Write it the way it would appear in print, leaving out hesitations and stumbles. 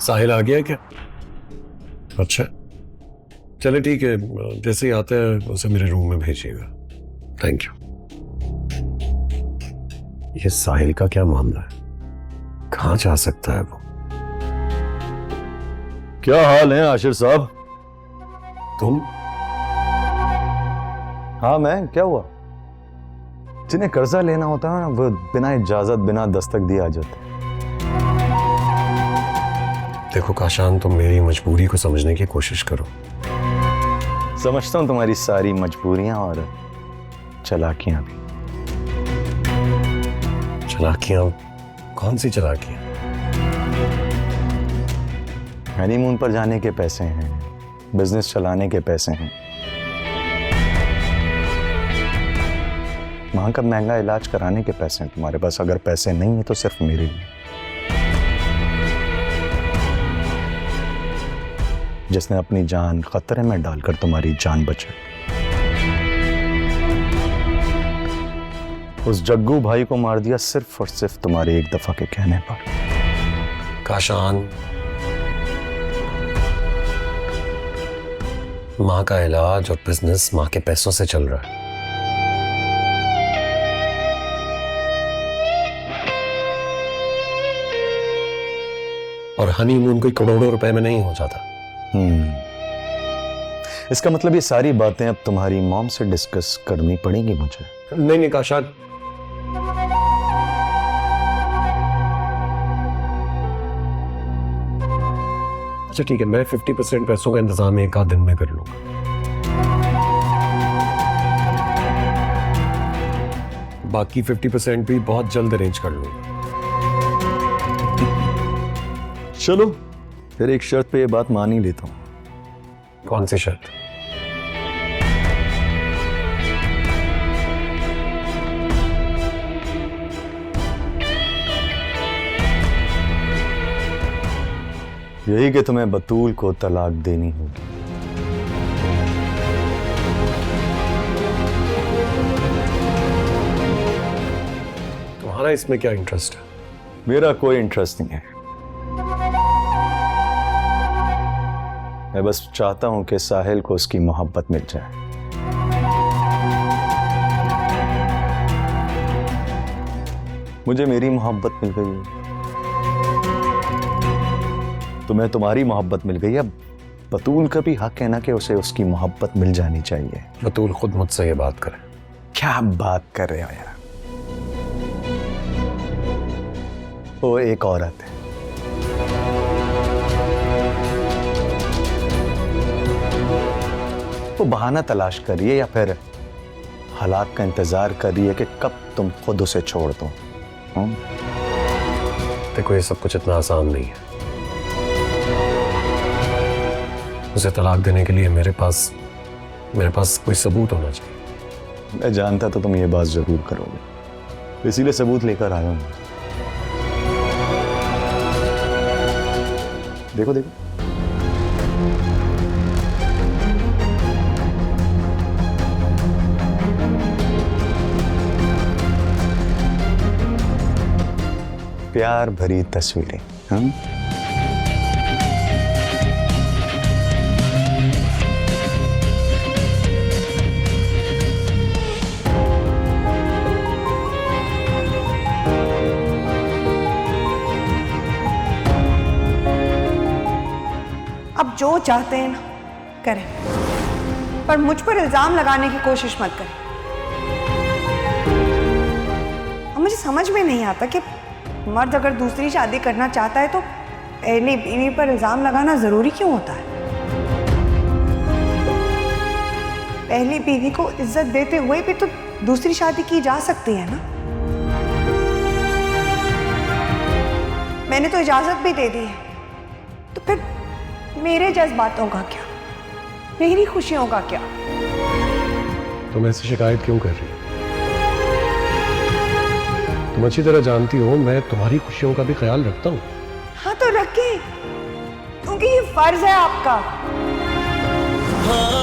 साहिल आ गया क्या? अच्छा, चले ठीक है, जैसे ही आता है उसे मेरे रूम में भेजिएगा। Thank you. ये साहिल का क्या मामला है? कहाँ जा सकता है वो? क्या हाल है आशिर साहब? तुम? हाँ मैं, क्या हुआ? जिन्हें कर्जा लेना होता है ना, वो बिना इजाजत बिना दस्तक दिए आ जाते हैं। देखो काशान, तुम मेरी मजबूरी को समझने की कोशिश करो। समझता हूं तुम्हारी सारी मजबूरियां और चालाकियां भी। चालाकियां? कौन सी चालाकियां? हनीमून पर जाने के पैसे हैं, बिजनेस चलाने के पैसे हैं, वहां का महंगा इलाज कराने के पैसे हैं तुम्हारे पास। अगर पैसे नहीं है तो सिर्फ मेरे लिए, जिसने अपनी जान खतरे में डालकर तुम्हारी जान बचाई। उस जग्गू भाई को मार दिया सिर्फ और सिर्फ तुम्हारे एक दफा के कहने पर। काशान, माँ का इलाज और बिजनेस माँ के पैसों से चल रहा है। और हनीमून कोई करोड़ों रुपए में नहीं हो जाता। इसका मतलब ये सारी बातें अब तुम्हारी मॉम से डिस्कस करनी पड़ेगी मुझे। नहीं नहीं काशान, अच्छा ठीक है, मैं 50% पैसों का इंतजाम एक आध दिन में कर लूंगा। बाकी 50% भी बहुत जल्द अरेंज कर लूंगा। चलो फिर एक शर्त पे ये बात मान ही लेता हूं। कौन सी शर्त? यही कि तुम्हें बतूल को तलाक देनी होगी। तुम्हारा इसमें क्या इंटरेस्ट है? मेरा कोई इंटरेस्ट नहीं है। मैं बस चाहता हूं कि साहिल को उसकी मोहब्बत मिल जाए। मुझे मेरी मोहब्बत मिल गई है, तुम्हें तुम्हारी मोहब्बत मिल गई। अब बतूल का भी हक है ना कि उसे उसकी मोहब्बत मिल जानी चाहिए। बतूल खुद मुझसे ये बात करे। क्या बात कर रहे हो यार? वो एक औरत है, वो बहाना तलाश कर रही है या फिर हालात का इंतजार कर रही है कि कब तुम खुद उसे छोड़ दो। देखो ये सब कुछ इतना आसान नहीं है। उसे तलाक देने के लिए मेरे पास कोई सबूत होना चाहिए। मैं जानता तो तुम ये बात जरूर करोगे, इसीलिए सबूत लेकर आया हूं। देखो देखो, प्यार भरी तस्वीरें। हम अब जो चाहते हैं ना करें, पर मुझ पर इल्जाम लगाने की कोशिश मत करें। अब मुझे समझ में नहीं आता कि मर्द अगर दूसरी शादी करना चाहता है तो पहली बीवी पर इल्जाम लगाना जरूरी क्यों होता है? पहली बीवी को इज्जत देते हुए भी तो दूसरी शादी की जा सकती है ना। मैंने तो इजाजत भी दे दी है, तो फिर मेरे जज्बातों का क्या, मेरी खुशियों का क्या? तुम ऐसी शिकायत क्यों कर रही हो? तुम अच्छी तरह जानती हो मैं तुम्हारी खुशियों का भी ख्याल रखता हूँ। हाँ तो रखें, क्योंकि ये फर्ज है आपका। हाँ